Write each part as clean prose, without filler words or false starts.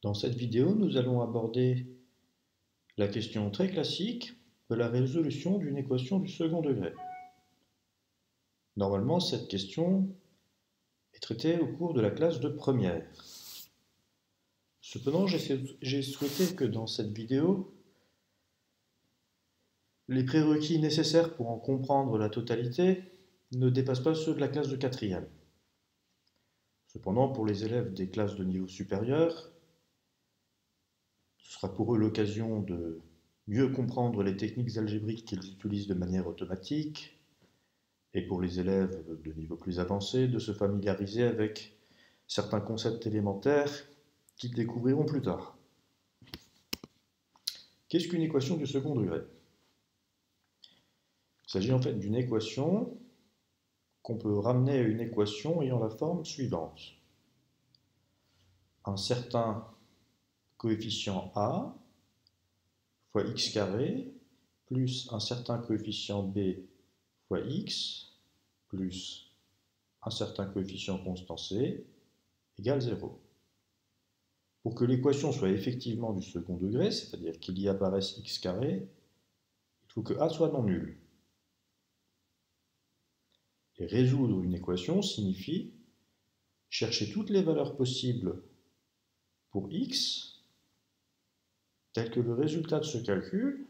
Dans cette vidéo, nous allons aborder la question très classique de la résolution d'une équation du second degré. Normalement, cette question est traitée au cours de la classe de première. Cependant, j'ai souhaité que dans cette vidéo, les prérequis nécessaires pour en comprendre la totalité ne dépassent pas ceux de la classe de quatrième. Cependant, pour les élèves des classes de niveau supérieur, ce sera pour eux l'occasion de mieux comprendre les techniques algébriques qu'ils utilisent de manière automatique, et pour les élèves de niveau plus avancé, de se familiariser avec certains concepts élémentaires qu'ils découvriront plus tard. Qu'est-ce qu'une équation du second degré? Il s'agit en fait d'une équation qu'on peut ramener à une équation ayant la forme suivante. Un certain coefficient a fois x carré plus un certain coefficient b fois x plus un certain coefficient constant c égale 0. Pour que l'équation soit effectivement du second degré, c'est-à-dire qu'il y apparaisse x carré, il faut que a soit non nul. Et résoudre une équation signifie chercher toutes les valeurs possibles pour x, tel que le résultat de ce calcul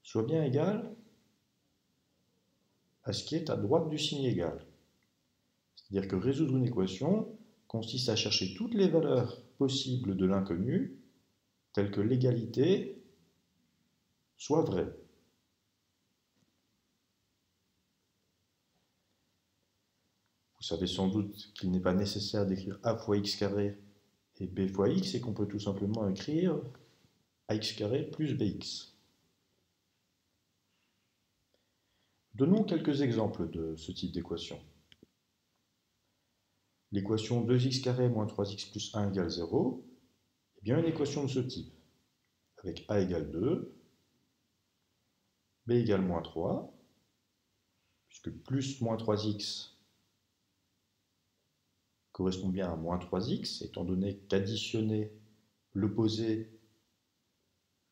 soit bien égal à ce qui est à droite du signe égal. C'est-à-dire que résoudre une équation consiste à chercher toutes les valeurs possibles de l'inconnu, telles que l'égalité soit vraie. Vous savez sans doute qu'il n'est pas nécessaire d'écrire a fois x carré et b fois x, et qu'on peut tout simplement écrire ax carré plus bx. Donnons quelques exemples de ce type d'équation. L'équation 2x carré moins 3x plus 1 égale 0 est bien une équation de ce type, avec a égale 2, b égale moins 3, puisque plus moins 3x correspond bien à moins 3x, étant donné qu'additionner l'opposé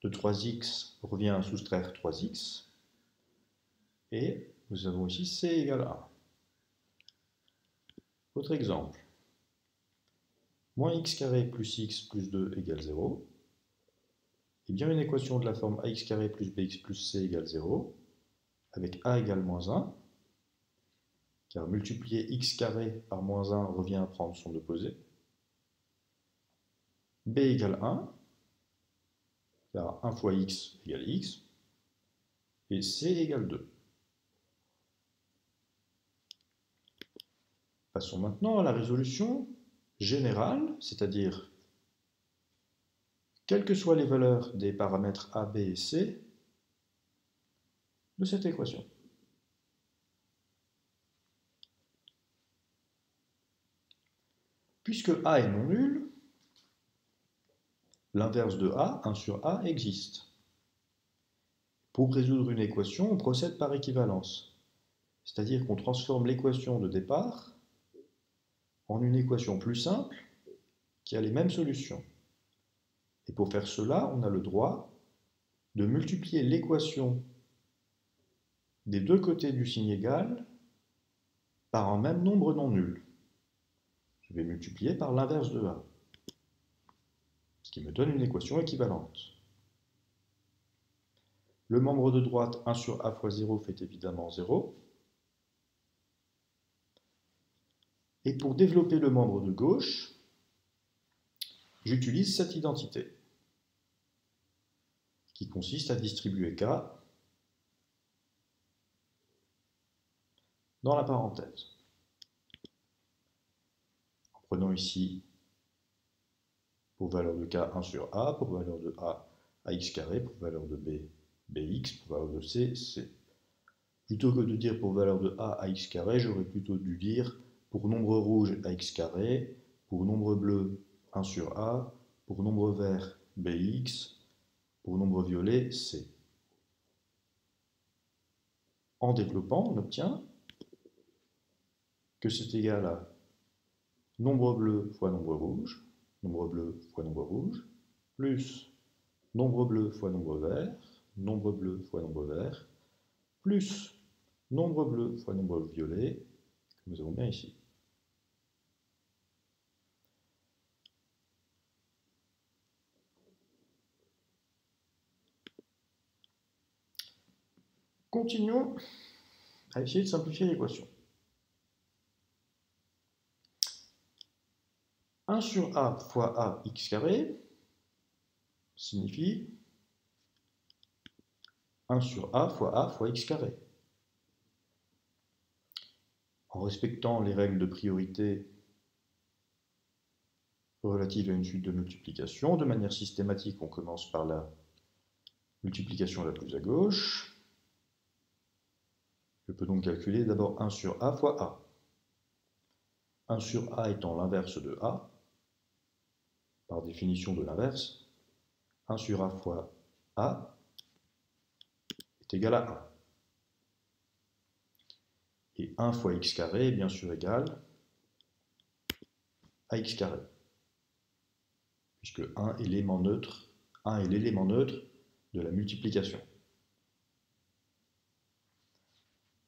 de 3x revient à soustraire 3x. Et nous avons ici c égale 1. Autre exemple. Moins x carré plus x plus 2 égale 0 est bien une équation de la forme ax carré plus bx plus c égale 0, avec a égale moins 1, car multiplier x carré par moins 1 revient à prendre son opposé. B égale 1, car 1 fois x égale x, et c égale 2. Passons maintenant à la résolution générale, c'est-à-dire quelles que soient les valeurs des paramètres a, b et c de cette équation. Puisque a est non nul, l'inverse de a, 1 sur a, existe. Pour résoudre une équation, on procède par équivalence, c'est-à-dire qu'on transforme l'équation de départ en une équation plus simple qui a les mêmes solutions. Et pour faire cela, on a le droit de multiplier l'équation des deux côtés du signe égal par un même nombre non nul. Je vais multiplier par l'inverse de a, ce qui me donne une équation équivalente. Le membre de droite, 1 sur a fois 0, fait évidemment 0. Et pour développer le membre de gauche, j'utilise cette identité, qui consiste à distribuer k dans la parenthèse. En prenant ici, pour valeur de k, 1 sur a, pour valeur de a, ax carré, pour valeur de b, bx, pour valeur de c, c. Plutôt que de dire pour valeur de a, ax carré, j'aurais plutôt dû dire pour nombre rouge, ax carré, pour nombre bleu, 1 sur a, pour nombre vert, bx, pour nombre violet, c. En développant, on obtient que c'est égal à nombre bleu fois nombre rouge, nombre bleu fois nombre rouge, plus nombre bleu fois nombre vert, nombre bleu fois nombre vert, plus nombre bleu fois nombre violet, que nous avons bien ici. Continuons à essayer de simplifier l'équation. 1 sur a fois a x carré signifie 1 sur a fois x carré. En respectant les règles de priorité relatives à une suite de multiplication, de manière systématique, on commence par la multiplication la plus à gauche. Je peux donc calculer d'abord 1 sur a fois a. 1 sur a étant l'inverse de a, par définition de l'inverse, 1 sur a fois a est égal à 1. Et 1 fois x carré est bien sûr égal à x carré, puisque 1 est l'élément neutre de la multiplication.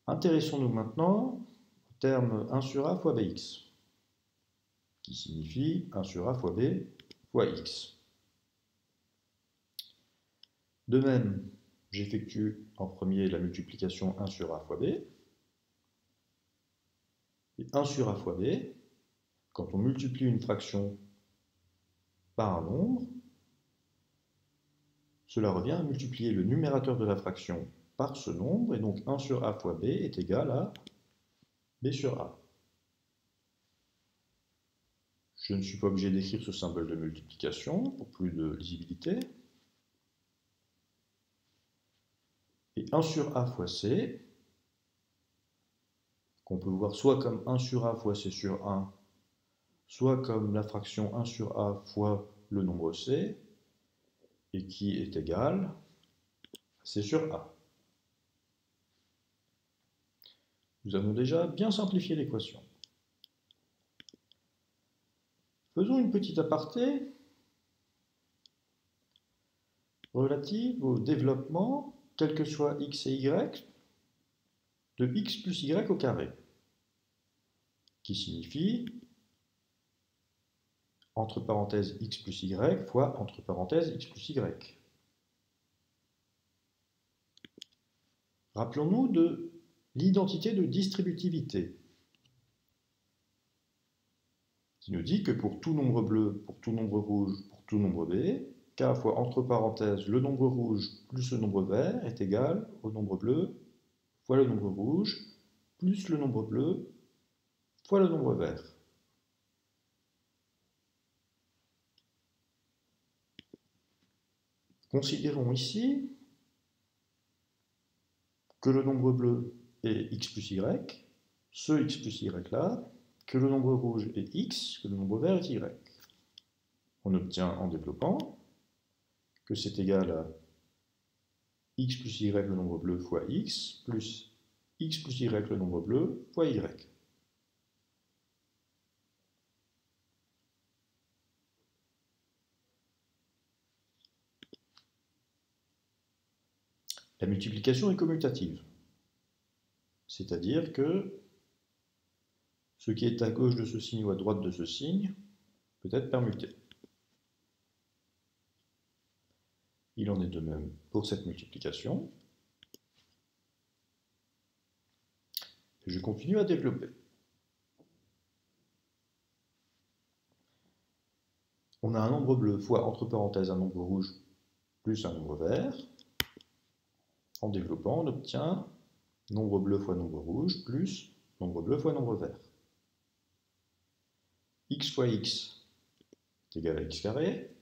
Intéressons-nous maintenant au terme 1 sur a fois bx, qui signifie 1 sur a fois b fois x. De même, j'effectue en premier la multiplication 1 sur a fois b. Et 1 sur a fois b, quand on multiplie une fraction par un nombre, cela revient à multiplier le numérateur de la fraction par ce nombre, et donc 1 sur a fois b est égal à b sur a. Je ne suis pas obligé d'écrire ce symbole de multiplication pour plus de lisibilité. Et 1 sur a fois c, qu'on peut voir soit comme 1 sur a fois c sur 1, soit comme la fraction 1 sur a fois le nombre c, et qui est égal à c sur a. Nous avons déjà bien simplifié l'équation. Faisons une petite aparté relative au développement, quel que soit x et y, de x plus y au carré, qui signifie entre parenthèses x plus y fois entre parenthèses x plus y. Rappelons-nous de l'identité de distributivité, qui nous dit que pour tout nombre bleu, pour tout nombre rouge, pour tout nombre b, k fois entre parenthèses le nombre rouge plus le nombre vert est égal au nombre bleu fois le nombre rouge plus le nombre bleu fois le nombre vert. Considérons ici que le nombre bleu est x plus y, ce x plus y là, que le nombre rouge est x, que le nombre vert est y. On obtient en développant que c'est égal à x plus y le nombre bleu fois x, plus x plus y le nombre bleu fois y. La multiplication est commutative, c'est-à-dire que ce qui est à gauche de ce signe ou à droite de ce signe peut être permuté. Il en est de même pour cette multiplication. Je continue à développer. On a un nombre bleu fois entre parenthèses un nombre rouge plus un nombre vert. En développant, on obtient nombre bleu fois nombre rouge plus nombre bleu fois nombre vert. X fois x est égal à x carré.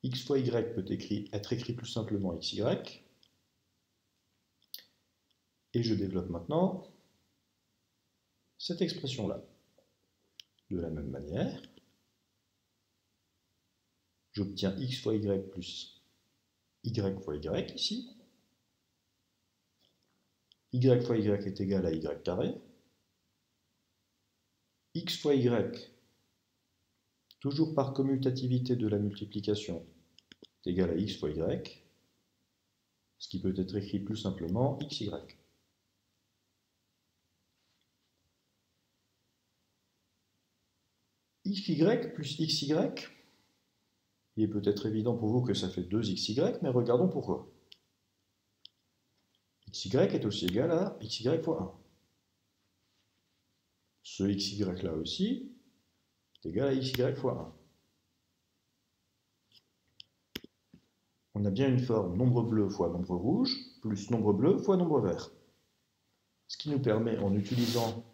X fois y peut être écrit plus simplement xy. Et je développe maintenant cette expression-là. De la même manière, j'obtiens x fois y plus y fois y ici. Y fois y est égal à y carré. X fois y toujours par commutativité de la multiplication, est égal à x fois y, ce qui peut être écrit plus simplement xy. xy plus xy, il est peut-être évident pour vous que ça fait 2xy, mais regardons pourquoi. xy est aussi égal à xy fois 1. Ce xy là aussi est égal à xy fois 1. On a bien une forme nombre bleu fois nombre rouge, plus nombre bleu fois nombre vert. Ce qui nous permet, en utilisant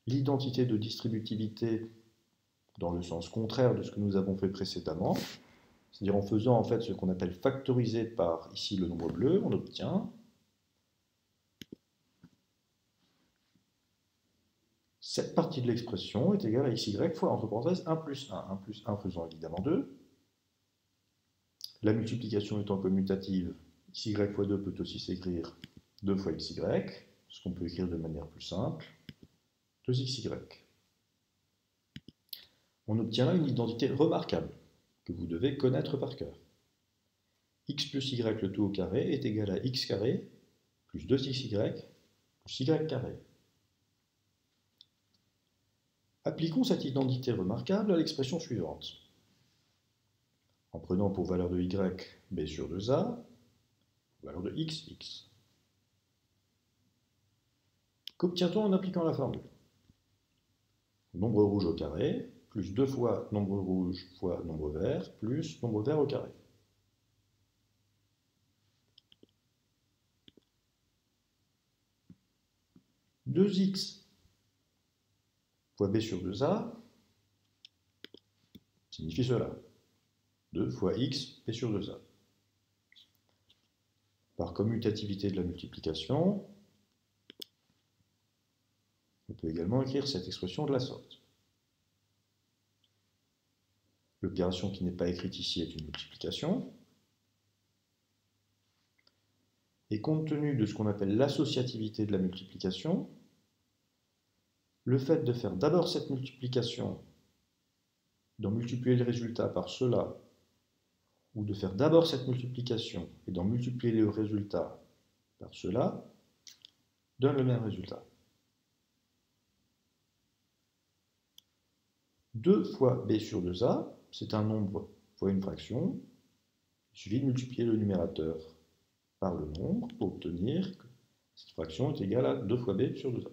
l'identité de distributivité dans le sens contraire de ce que nous avons fait précédemment, c'est-à-dire en faisant en fait ce qu'on appelle factoriser par ici le nombre bleu, on obtient cette partie de l'expression est égale à xy fois, entre parenthèses, 1 plus 1. 1 plus 1 faisant évidemment 2. La multiplication étant commutative, xy fois 2 peut aussi s'écrire 2 fois xy, ce qu'on peut écrire de manière plus simple, 2xy. On obtient là une identité remarquable, que vous devez connaître par cœur. X plus y le tout au carré est égal à x carré plus 2xy plus y carré. Appliquons cette identité remarquable à l'expression suivante. En prenant pour valeur de y b sur 2a, valeur de x, x. Qu'obtient-on en appliquant la formule? Nombre rouge au carré, plus 2 fois nombre rouge fois nombre vert, plus nombre vert au carré. « 2x fois b sur 2a signifie cela. 2 fois x b sur 2a. Par commutativité de la multiplication, on peut également écrire cette expression de la sorte. L'opération qui n'est pas écrite ici est une multiplication. Et compte tenu de ce qu'on appelle l'associativité de la multiplication, le fait de faire d'abord cette multiplication, d'en multiplier le résultat par cela, ou de faire d'abord cette multiplication et d'en multiplier le résultat par cela, donne le même résultat. 2 fois b sur 2a, c'est un nombre fois une fraction. Il suffit de multiplier le numérateur par le nombre pour obtenir que cette fraction est égale à 2 fois b sur 2a.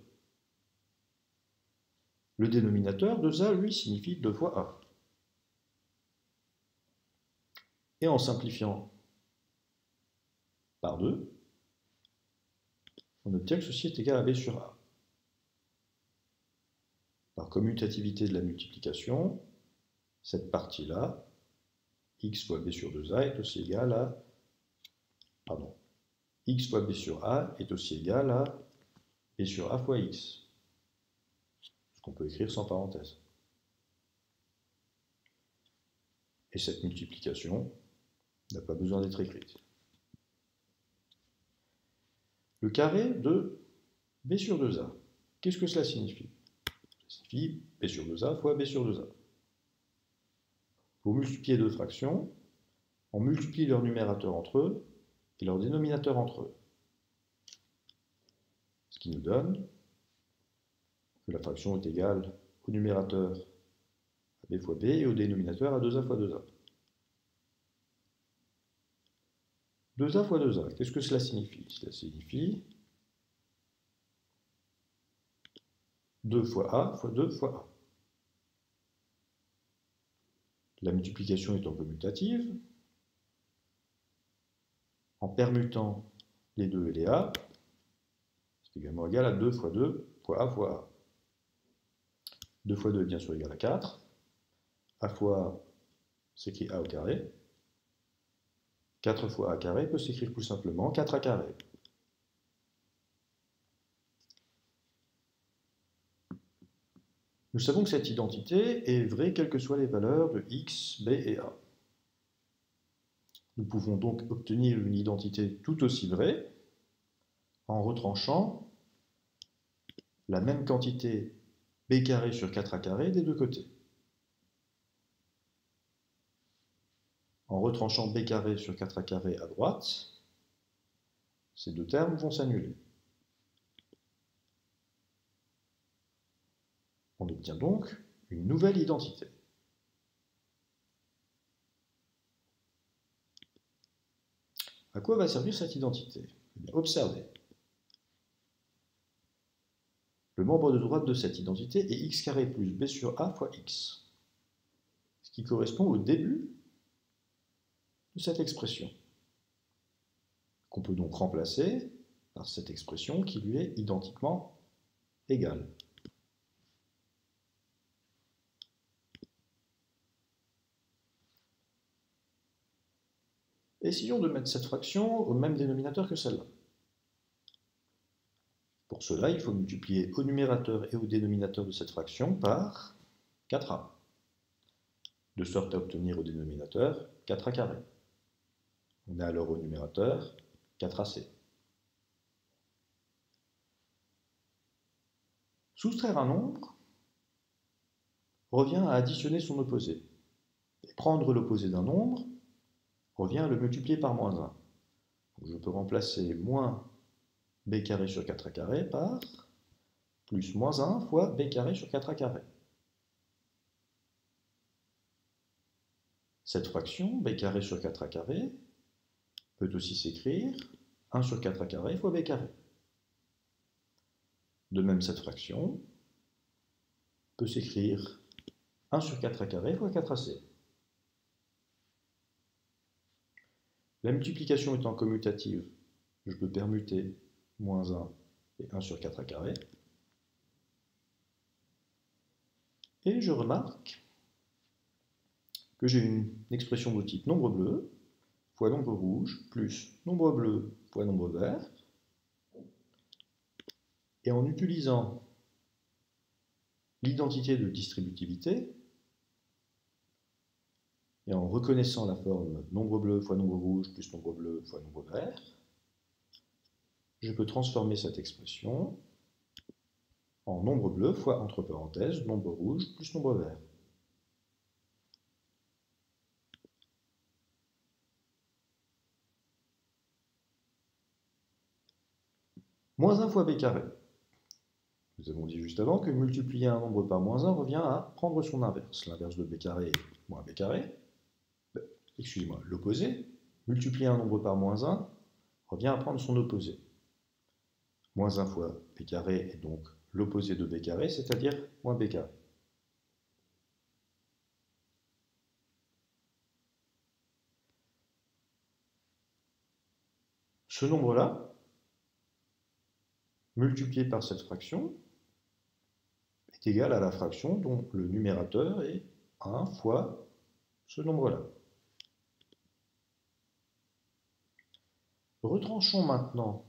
Le dénominateur 2a, lui, signifie 2 fois a. Et en simplifiant par 2, on obtient que ceci est égal à b sur a. Par commutativité de la multiplication, cette partie-là, x fois b sur 2a est aussi égal à... Pardon. X fois b sur a est aussi égal à b sur a fois x. Ce qu'on peut écrire sans parenthèse. Et cette multiplication n'a pas besoin d'être écrite. Le carré de b sur 2a, qu'est-ce que cela signifie? Ça signifie b sur 2a fois b sur 2a. Pour multiplier deux fractions, on multiplie leurs numérateurs entre eux et leurs dénominateurs entre eux. Ce qui nous donne que la fraction est égale au numérateur à b fois b et au dénominateur à 2a fois 2a. 2a fois 2a, qu'est-ce que cela signifie? Cela signifie 2 fois a fois 2 fois a. La multiplication étant commutative, en permutant les 2 et les a, c'est également égal à 2 fois 2 fois a fois a. 2 fois 2 est bien sûr égal à 4. A fois a s'écrit a au carré. 4 fois a carré peut s'écrire plus simplement 4a carré. Nous savons que cette identité est vraie quelles que soient les valeurs de x, b et a. Nous pouvons donc obtenir une identité tout aussi vraie en retranchant la même quantité b carré sur 4a carré des deux côtés. En retranchant b carré sur 4a carré à droite, ces deux termes vont s'annuler. On obtient donc une nouvelle identité. À quoi va servir cette identité? Eh bien, observez. Le membre de droite de cette identité est x carré plus b sur a fois x, ce qui correspond au début de cette expression, qu'on peut donc remplacer par cette expression qui lui est identiquement égale. Essayons de mettre cette fraction au même dénominateur que celle-là. Pour cela, il faut multiplier au numérateur et au dénominateur de cette fraction par 4a, de sorte à obtenir au dénominateur 4a carré. On a alors au numérateur 4ac. Soustraire un nombre revient à additionner son opposé. Et prendre l'opposé d'un nombre revient à le multiplier par moins 1. Donc je peux remplacer moins b carré sur 4a carré par plus moins 1 fois b carré sur 4a carré. Cette fraction, b carré sur 4a carré, peut aussi s'écrire 1 sur 4a carré fois b carré. De même, cette fraction peut s'écrire 1 sur 4a carré fois 4ac. La multiplication étant commutative, je peux permuter moins 1 et 1 sur 4a carré. Et je remarque que j'ai une expression de type nombre bleu fois nombre rouge plus nombre bleu fois nombre vert. Et en utilisant l'identité de distributivité, et en reconnaissant la forme nombre bleu fois nombre rouge plus nombre bleu fois nombre vert, je peux transformer cette expression en nombre bleu fois, entre parenthèses, nombre rouge plus nombre vert. Moins 1 fois b carré. Nous avons dit juste avant que multiplier un nombre par moins 1 revient à prendre son inverse. L'inverse de b carré est moins b carré. Excusez-moi, l'opposé. Multiplier un nombre par moins 1 revient à prendre son opposé. Moins 1 fois b carré est donc l'opposé de b carré, c'est-à-dire moins b carré. Ce nombre-là, multiplié par cette fraction, est égal à la fraction dont le numérateur est 1 fois ce nombre-là. Retranchons maintenant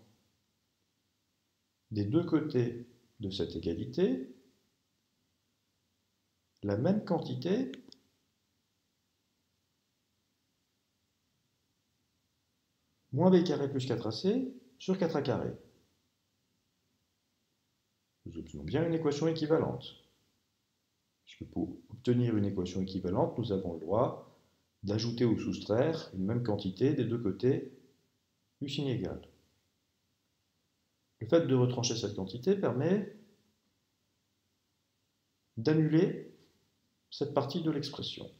des deux côtés de cette égalité la même quantité moins b carré plus 4ac sur 4a carré. Nous obtenons bien une équation équivalente. Puisque pour obtenir une équation équivalente, nous avons le droit d'ajouter ou soustraire une même quantité des deux côtés du signe égal. Le fait de retrancher cette quantité permet d'annuler cette partie de l'expression.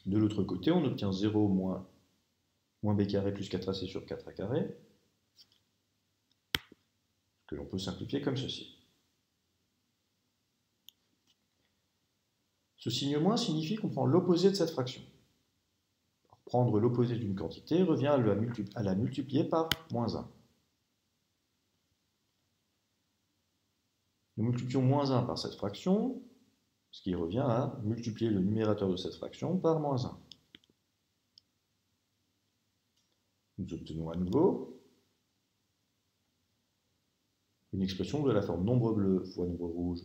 De l'autre côté, on obtient 0 moins b carré plus 4ac sur 4a carré, que l'on peut simplifier comme ceci. Ce signe moins signifie qu'on prend l'opposé de cette fraction. Prendre l'opposé d'une quantité revient à la multiplier par moins 1. Nous multiplions moins 1 par cette fraction, ce qui revient à multiplier le numérateur de cette fraction par moins 1. Nous obtenons à nouveau une expression de la forme nombre bleu fois nombre rouge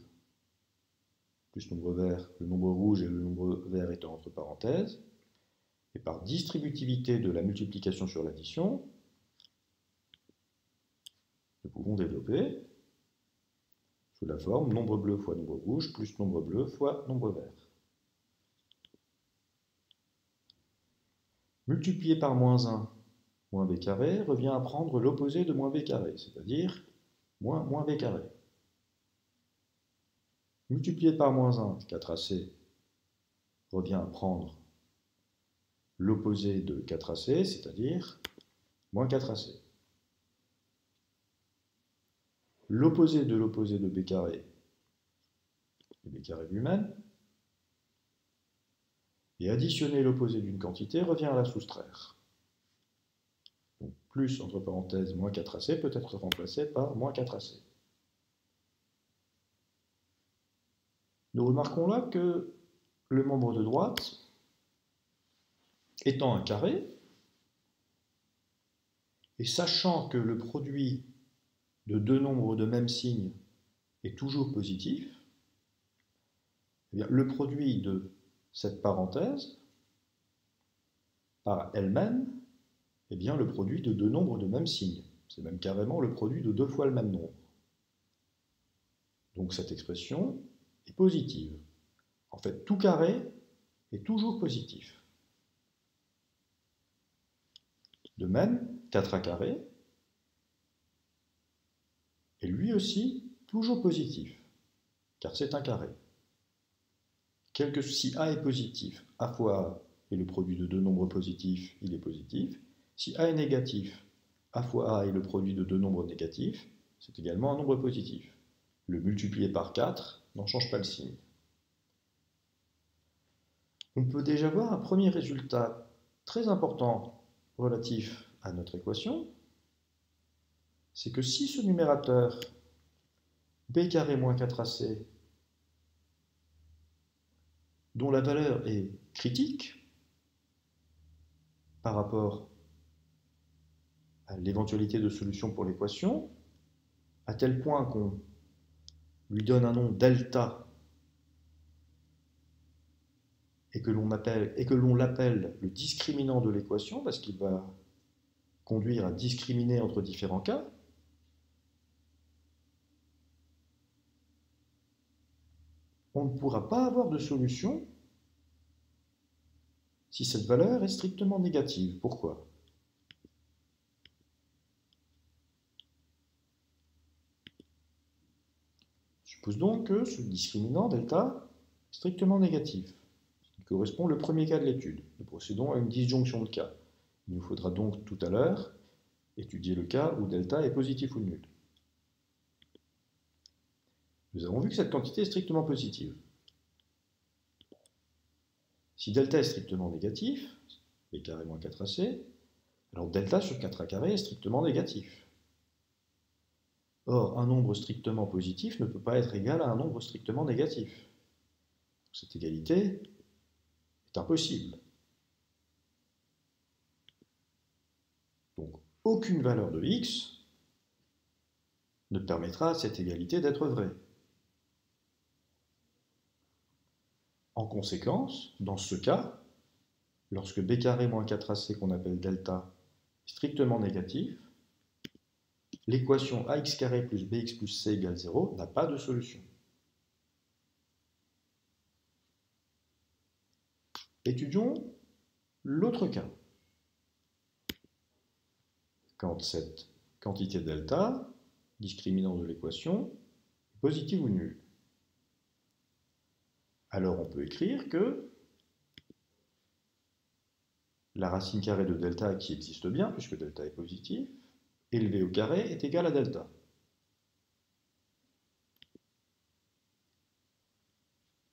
plus nombre vert, le nombre rouge et le nombre vert étant entre parenthèses, et par distributivité de la multiplication sur l'addition, nous pouvons développer sous la forme nombre bleu fois nombre rouge plus nombre bleu fois nombre vert. multiplié par moins 1 moins b carré revient à prendre l'opposé de moins b carré, c'est-à-dire moins b carré. Multiplié par moins 1, 4ac, revient à prendre l'opposé de 4ac, c'est-à-dire moins 4ac. L'opposé de b carré est b carré lui-même, et additionner l'opposé d'une quantité revient à la soustraire. Donc plus, entre parenthèses, moins 4ac peut être remplacé par moins 4ac. Nous remarquons là que le membre de droite, étant un carré, et sachant que le produit de deux nombres de même signe est toujours positif, eh bien, le produit de cette parenthèse par elle-même est bien le produit de deux nombres de même signe. C'est même carrément le produit de deux fois le même nombre. Donc cette expression est positive. En fait, tout carré est toujours positif. De même, 4a carré est lui aussi toujours positif, car c'est un carré. Si a est positif, a fois a est le produit de deux nombres positifs, il est positif. Si a est négatif, a fois a est le produit de deux nombres négatifs, c'est également un nombre positif. Le multiplier par 4 n'en change pas le signe. On peut déjà voir un premier résultat très important relatif à notre équation, c'est que si ce numérateur b carré moins 4ac, dont la valeur est critique par rapport à l'éventualité de solution pour l'équation, à tel point qu'on lui donne un nom delta et que l'on l'appelle le discriminant de l'équation, parce qu'il va conduire à discriminer entre différents cas, on ne pourra pas avoir de solution si cette valeur est strictement négative. Pourquoi? Je suppose donc que ce discriminant delta est strictement négatif, ce qui correspond au premier cas de l'étude. Nous procédons à une disjonction de cas. Il nous faudra donc tout à l'heure étudier le cas où delta est positif ou nul. Nous avons vu que cette quantité est strictement positive. Si delta est strictement négatif, b carré moins 4ac, alors delta sur 4a carré est strictement négatif. Or, un nombre strictement positif ne peut pas être égal à un nombre strictement négatif. Cette égalité est impossible. Donc, aucune valeur de x ne permettra à cette égalité d'être vraie. En conséquence, dans ce cas, lorsque b carré moins 4ac qu'on appelle delta est strictement négatif, l'équation ax carré plus bx plus c égale 0 n'a pas de solution. Étudions l'autre cas. Quand cette quantité delta, discriminant de l'équation, est positive ou nulle. Alors on peut écrire que la racine carrée de delta qui existe bien, puisque delta est positif, élevé au carré est égal à delta.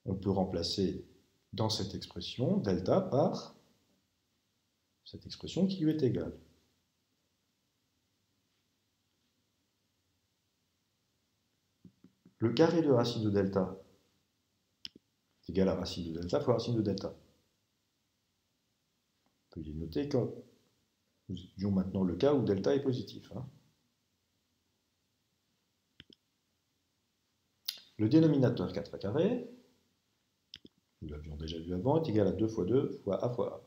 On peut remplacer dans cette expression delta par cette expression qui lui est égale. Le carré de racine de delta est égal à racine de delta fois racine de delta. Veuillez noter que nous étudions maintenant le cas où delta est positif. Le dénominateur 4a carré, nous l'avions déjà vu avant, est égal à 2 fois 2 fois a fois a.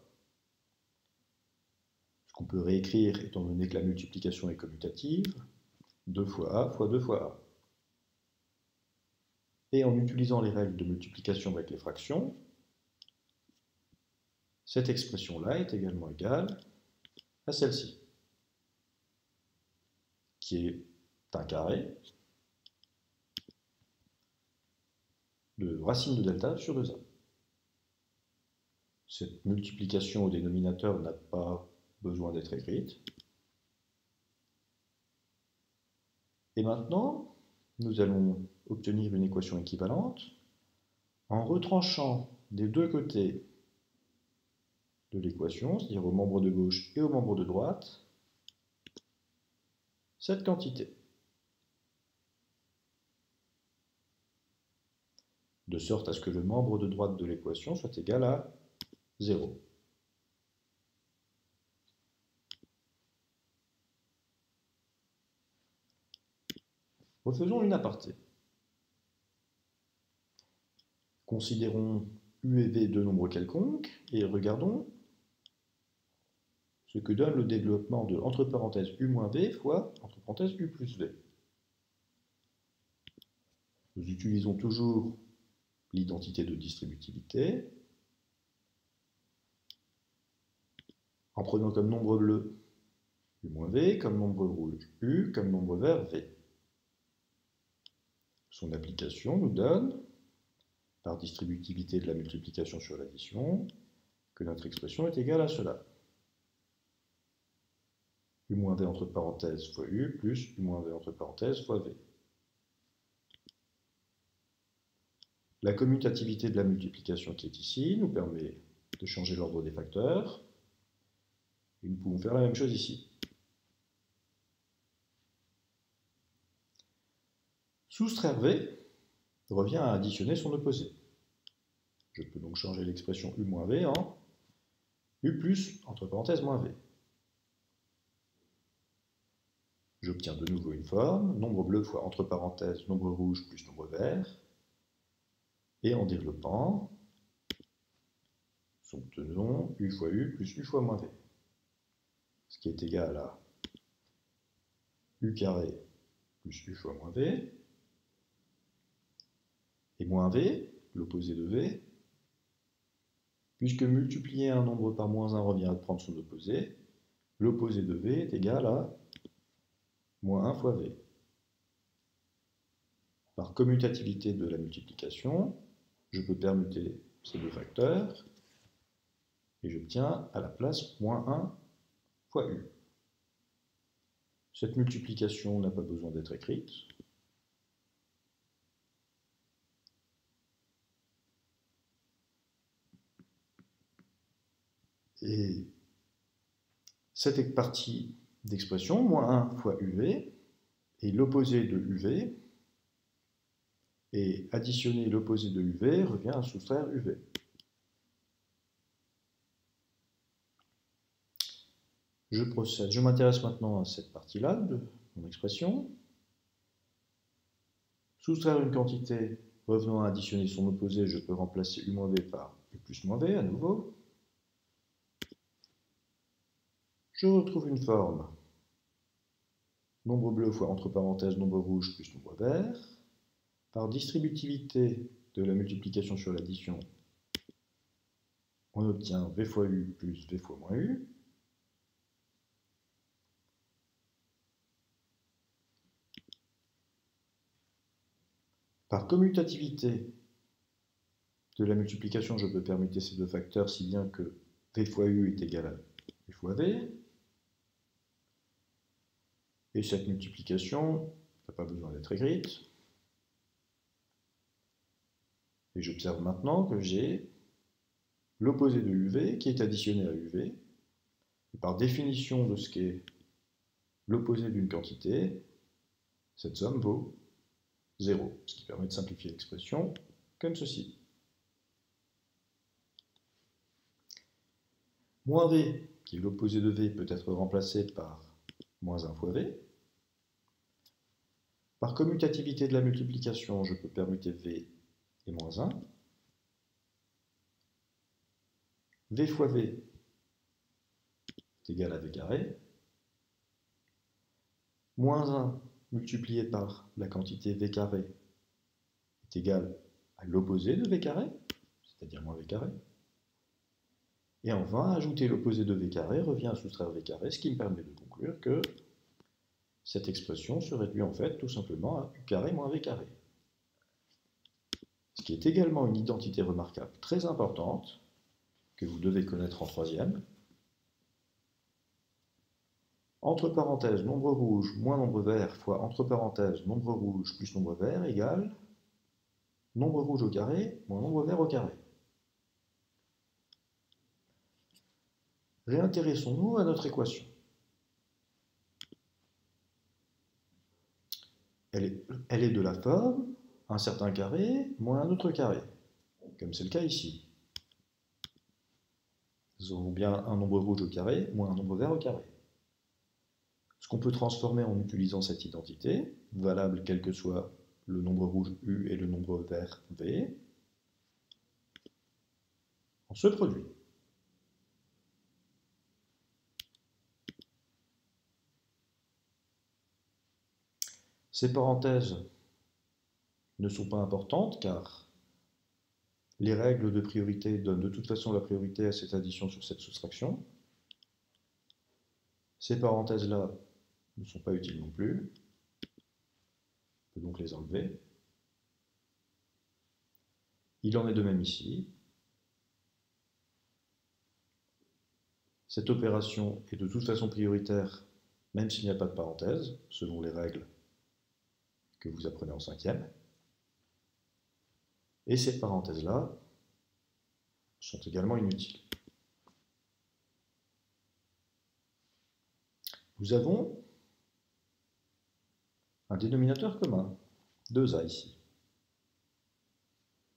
Ce qu'on peut réécrire, étant donné que la multiplication est commutative, 2 fois a fois 2 fois a. Et en utilisant les règles de multiplication avec les fractions, cette expression-là est également égale à celle-ci, qui est un carré de racine de delta sur 2a. Cette multiplication au dénominateur n'a pas besoin d'être écrite. Et maintenant, nous allons obtenir une équation équivalente en retranchant des deux côtés de l'équation, c'est-à-dire au membre de gauche et au membre de droite, cette quantité. De sorte à ce que le membre de droite de l'équation soit égal à 0. Refaisons une aparté. Considérons U et V deux nombres quelconques et regardons ce que donne le développement de entre parenthèses U moins V fois entre parenthèses U plus V. Nous utilisons toujours l'identité de distributivité en prenant comme nombre bleu U moins V, comme nombre rouge U, comme nombre vert V. Son application nous donne, par distributivité de la multiplication sur l'addition, que notre expression est égale à cela. U moins V entre parenthèses fois U plus U moins V entre parenthèses fois V. La commutativité de la multiplication qui est ici nous permet de changer l'ordre des facteurs. Et nous pouvons faire la même chose ici. Soustraire V revient à additionner son opposé. Je peux donc changer l'expression U moins V en U plus, entre parenthèses, moins V. J'obtiens de nouveau une forme, nombre bleu fois, entre parenthèses, nombre rouge plus nombre vert. Et en développant, nous obtenons U fois U plus U fois moins V. Ce qui est égal à U carré plus U fois moins V. Et moins V, l'opposé de V, puisque multiplier un nombre par moins 1 revient à prendre son opposé, l'opposé de V est égal à moins 1 fois V. Par commutativité de la multiplication, je peux permuter ces deux facteurs, et j'obtiens à la place moins 1 fois U. Cette multiplication n'a pas besoin d'être écrite. Et cette partie d'expression, moins 1 fois UV, est l'opposé de UV, et additionner l'opposé de UV revient à soustraire UV. Je procède. Je m'intéresse maintenant à cette partie-là de mon expression. Soustraire une quantité revenant à additionner son opposé, je peux remplacer U moins V par U plus moins V à nouveau. Je retrouve une forme nombre bleu fois entre parenthèses nombre rouge plus nombre vert. Par distributivité de la multiplication sur l'addition, on obtient V fois U plus V fois moins U. Par commutativité de la multiplication, je peux permuter ces deux facteurs si bien que V fois U est égal à U fois V. Et cette multiplication n'a pas besoin d'être écrite. Et j'observe maintenant que j'ai l'opposé de UV qui est additionné à UV. Et par définition de ce qu'est l'opposé d'une quantité, cette somme vaut 0, ce qui permet de simplifier l'expression comme ceci. Moins V, qui est l'opposé de V, peut être remplacé par moins 1 fois V. Par commutativité de la multiplication, je peux permuter V et moins 1. V fois V est égal à V carré. Moins 1 multiplié par la quantité V carré est égal à l'opposé de V carré, c'est-à-dire moins V carré. Et enfin, ajouter l'opposé de v carré revient à soustraire v carré, ce qui me permet de conclure que cette expression se réduit en fait tout simplement à u carré moins v carré. Ce qui est également une identité remarquable très importante, que vous devez connaître en troisième. Entre parenthèses, nombre rouge moins nombre vert fois entre parenthèses, nombre rouge plus nombre vert égale nombre rouge au carré moins nombre vert au carré. Réintéressons-nous à notre équation. Elle est de la forme un certain carré moins un autre carré, comme c'est le cas ici. Nous avons bien un nombre rouge au carré moins un nombre vert au carré. Ce qu'on peut transformer en utilisant cette identité, valable quel que soit le nombre rouge U et le nombre vert V, en ce produit. Ces parenthèses ne sont pas importantes car les règles de priorité donnent de toute façon la priorité à cette addition sur cette soustraction. Ces parenthèses-là ne sont pas utiles non plus. On peut donc les enlever. Il en est de même ici. Cette opération est de toute façon prioritaire, même s'il n'y a pas de parenthèse, selon les règles que vous apprenez en cinquième. Et ces parenthèses-là sont également inutiles. Nous avons un dénominateur commun, 2a ici,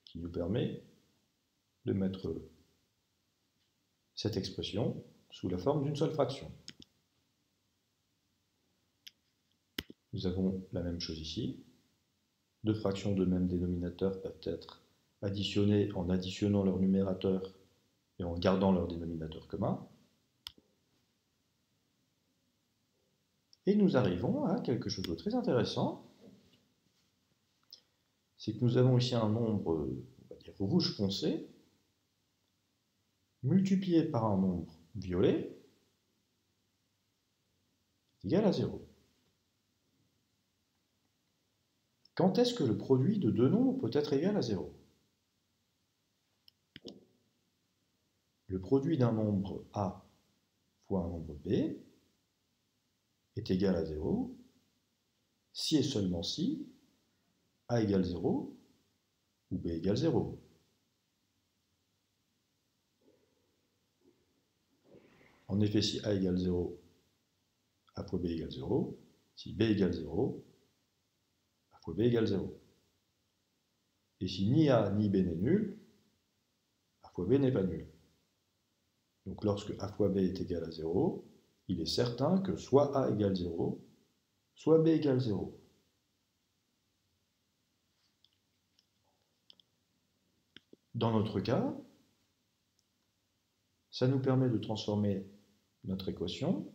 qui nous permet de mettre cette expression sous la forme d'une seule fraction. Nous avons la même chose ici. Deux fractions de même dénominateur peuvent être additionnées en additionnant leur numérateur et en gardant leur dénominateur commun. Et nous arrivons à quelque chose de très intéressant. C'est que nous avons ici un nombre, on va dire rouge foncé, multiplié par un nombre violet, égal à 0. Quand est-ce que le produit de deux nombres peut être égal à 0? Le produit d'un nombre A fois un nombre B est égal à 0 si et seulement si A égale 0 ou B égale 0. En effet, si A égale 0, A fois B égale 0. Si B égale 0, A fois B égale 0. Et si ni A ni B n'est nul, A fois B n'est pas nul. Donc lorsque A fois B est égal à 0, il est certain que soit A égale 0, soit B égale 0. Dans notre cas, ça nous permet de transformer notre équation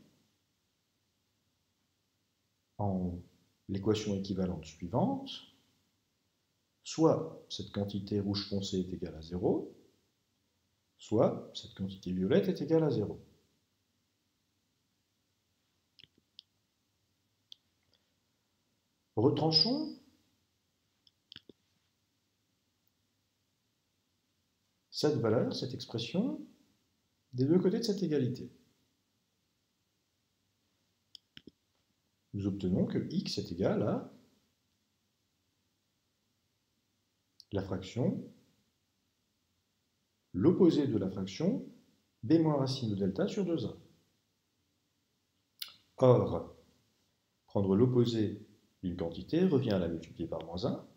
en l'équation équivalente suivante. Soit cette quantité rouge foncé est égale à 0, soit cette quantité violette est égale à 0. Retranchons cette valeur, cette expression, des deux côtés de cette égalité. Nous obtenons que x est égal à la fraction, l'opposé de la fraction b moins racine de delta sur 2a. Or, prendre l'opposé d'une quantité revient à la multiplier par moins 1.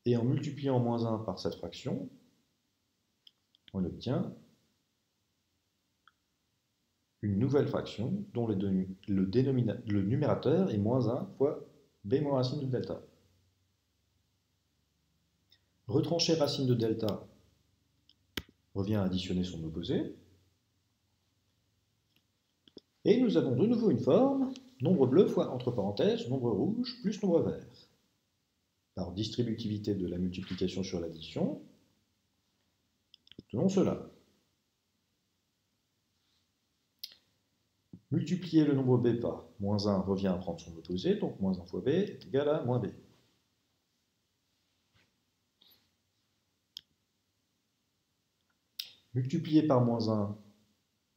Et en multipliant moins 1 par cette fraction, on obtient une nouvelle fraction dont le numérateur est moins 1 fois b moins racine de delta. Retrancher racine de delta revient à additionner son opposé. Et nous avons de nouveau une forme, nombre bleu fois entre parenthèses, nombre rouge plus nombre vert. par distributivité de la multiplication sur l'addition, obtenons cela. Multiplier le nombre b par moins 1 revient à prendre son opposé, donc moins 1 fois b est égal à moins b. Multiplier par moins 1,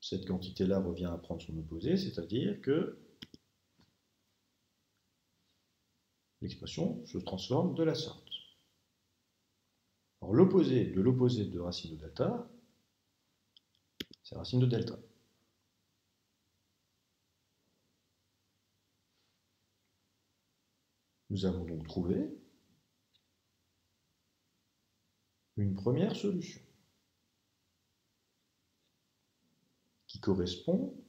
cette quantité-là revient à prendre son opposé, c'est-à-dire que l'expression se transforme de la sorte. Alors l'opposé de racine de delta, c'est racine de delta. Nous avons donc trouvé une première solution qui correspond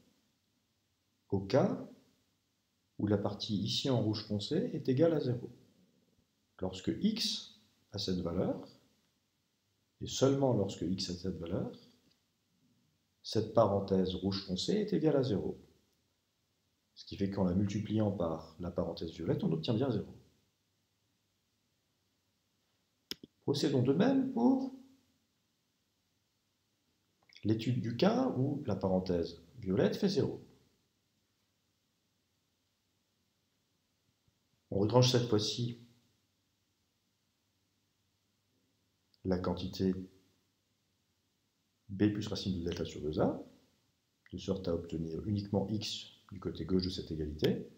au cas où la partie ici en rouge foncé est égale à 0. Lorsque x a cette valeur, et seulement lorsque x a cette valeur, cette parenthèse rouge foncé est égale à 0. Ce qui fait qu'en la multipliant par la parenthèse violette, on obtient bien 0. Procédons de même pour l'étude du cas où la parenthèse violette fait 0. On retranche cette fois-ci la quantité b plus racine de delta sur 2a, de sorte à obtenir uniquement x du côté gauche de cette égalité.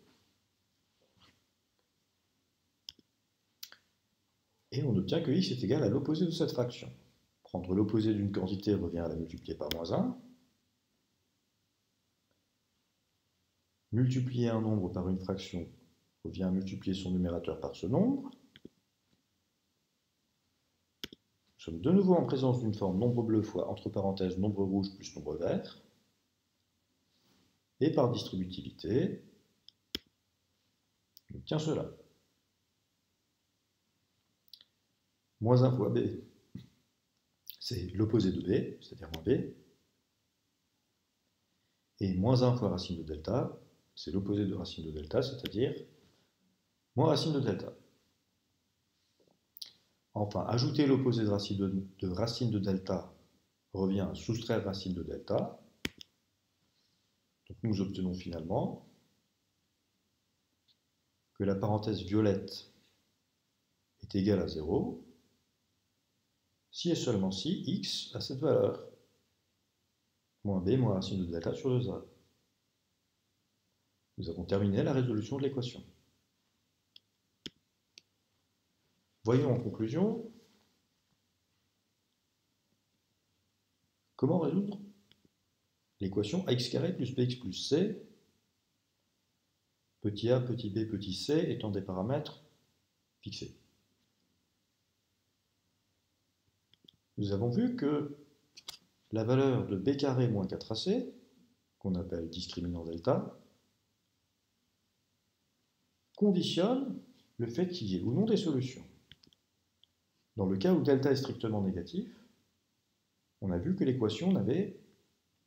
Et on obtient que x est égal à l'opposé de cette fraction. Prendre l'opposé d'une quantité revient à la multiplier par moins 1. Multiplier un nombre par une fraction revient à multiplier son numérateur par ce nombre. Nous sommes de nouveau en présence d'une forme nombre bleu fois, entre parenthèses, nombre rouge plus nombre vert. Et par distributivité, on obtient cela. Moins 1 fois b, c'est l'opposé de b, c'est-à-dire moins b. Et moins 1 fois racine de delta, c'est l'opposé de racine de delta, c'est-à-dire moins racine de delta. Enfin, ajouter l'opposé de racine de delta revient à soustraire racine de delta. Donc nous obtenons finalement que la parenthèse violette est égale à 0 si et seulement si x a cette valeur. Moins b moins racine de delta sur 2a. Nous avons terminé la résolution de l'équation. Voyons en conclusion comment résoudre l'équation ax carré plus bx plus c, petit a, petit b, petit c étant des paramètres fixés. Nous avons vu que la valeur de b carré moins 4ac, qu'on appelle discriminant delta, conditionne le fait qu'il y ait ou non des solutions. Dans le cas où delta est strictement négatif, on a vu que l'équation n'avait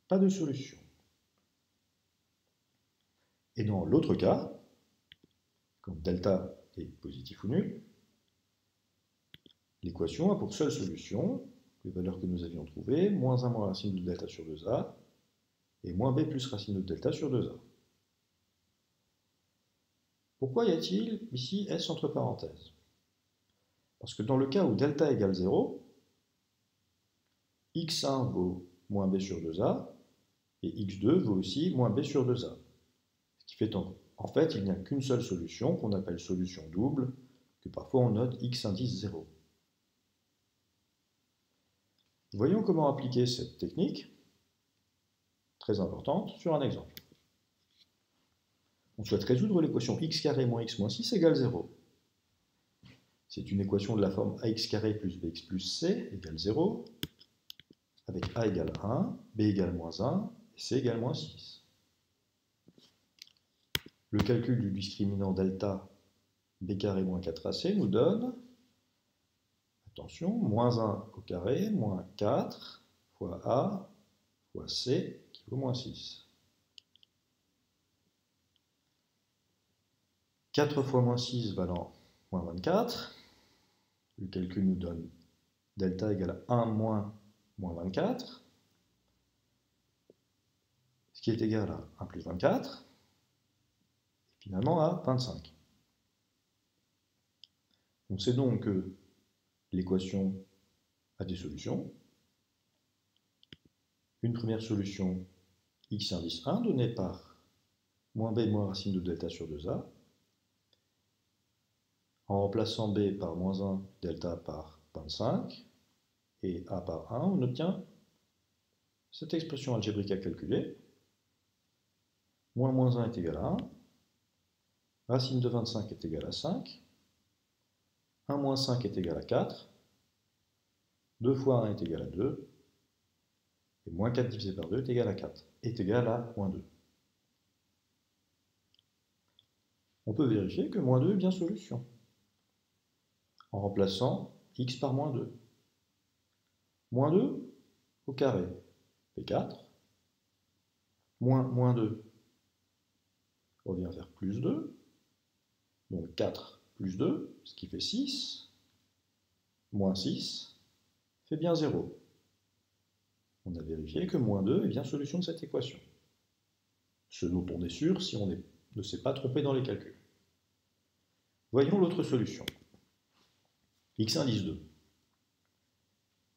pas de solution. Et dans l'autre cas, quand delta est positif ou nul, l'équation a pour seule solution les valeurs que nous avions trouvées, moins 1 moins racine de delta sur 2a, et moins b plus racine de delta sur 2a. Pourquoi y a-t-il ici S entre parenthèses? Parce que dans le cas où delta égale 0, x1 vaut moins b sur 2a, et x2 vaut aussi moins b sur 2a. Ce qui fait en fait, il n'y a qu'une seule solution, qu'on appelle solution double, que parfois on note x indice 0. Voyons comment appliquer cette technique, très importante, sur un exemple. On souhaite résoudre l'équation x carré moins x moins 6 égale 0. C'est une équation de la forme ax carré plus bx plus c égale 0, avec a égale 1, b égale moins 1, et c égale moins 6. Le calcul du discriminant delta b carré moins 4ac nous donne, attention, moins 1 au carré, moins 4 fois a fois c qui vaut moins 6. 4 fois moins 6 valant moins 24. Le calcul nous donne delta égale 1 moins 24, ce qui est égal à 1 plus 24, et finalement à 25. On sait donc que l'équation a des solutions. Une première solution, x indice 1, donnée par moins b moins racine de delta sur 2a. En remplaçant b par moins 1, delta par 25, et a par 1, on obtient cette expression algébrique à calculer. Moins 1 est égal à 1. Racine de 25 est égale à 5. 1 moins 5 est égal à 4. 2 fois 1 est égal à 2. Et moins 4 divisé par 2 est égal à 4. Est égal à moins 2. On peut vérifier que moins 2 est bien solution. En remplaçant x par moins 2. Moins 2 au carré fait 4. Moins 2 revient vers plus 2. Donc 4 plus 2, ce qui fait 6. Moins 6 fait bien 0. On a vérifié que moins 2 est bien solution de cette équation. Ce dont on est sûr si on ne s'est pas trompé dans les calculs. Voyons l'autre solution. X indice 2,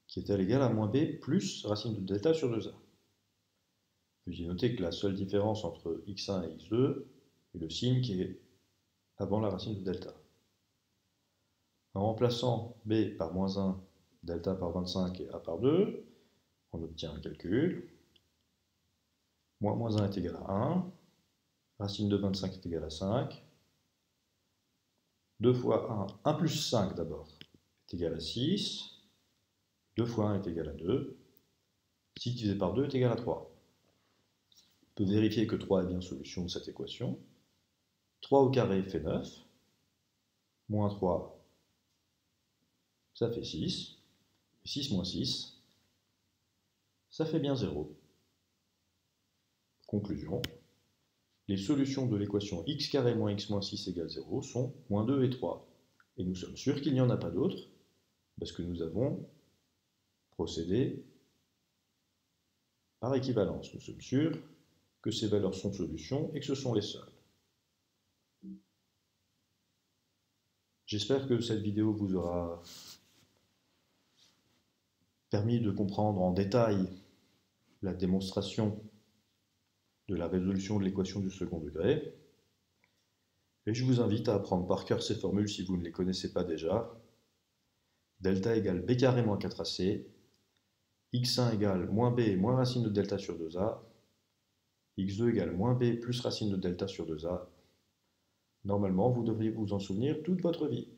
qui est égal à moins b plus racine de delta sur 2a. Veuillez noter que la seule différence entre x1 et x2 est le signe qui est avant la racine de delta. En remplaçant b par moins 1, delta par 25 et a par 2, on obtient un calcul. Moins 1 est égal à 1. Racine de 25 est égale à 5. 2 fois 1 plus 5 d'abord, est égal à 6. 2 fois 1 est égal à 2. 6 divisé par 2 est égal à 3. On peut vérifier que 3 est bien solution de cette équation. 3 au carré fait 9. Moins 3, ça fait 6. 6 moins 6, ça fait bien 0. Conclusion. Les solutions de l'équation x carré moins x moins 6 égale 0 sont moins 2 et 3. Et nous sommes sûrs qu'il n'y en a pas d'autres, parce que nous avons procédé par équivalence. Nous sommes sûrs que ces valeurs sont solutions et que ce sont les seules. J'espère que cette vidéo vous aura permis de comprendre en détail la démonstration de la résolution de l'équation du second degré. Et je vous invite à apprendre par cœur ces formules si vous ne les connaissez pas déjà. Delta égale b carré moins 4ac, x1 égale moins b moins racine de delta sur 2a, x2 égale moins b plus racine de delta sur 2a. Normalement, vous devriez vous en souvenir toute votre vie.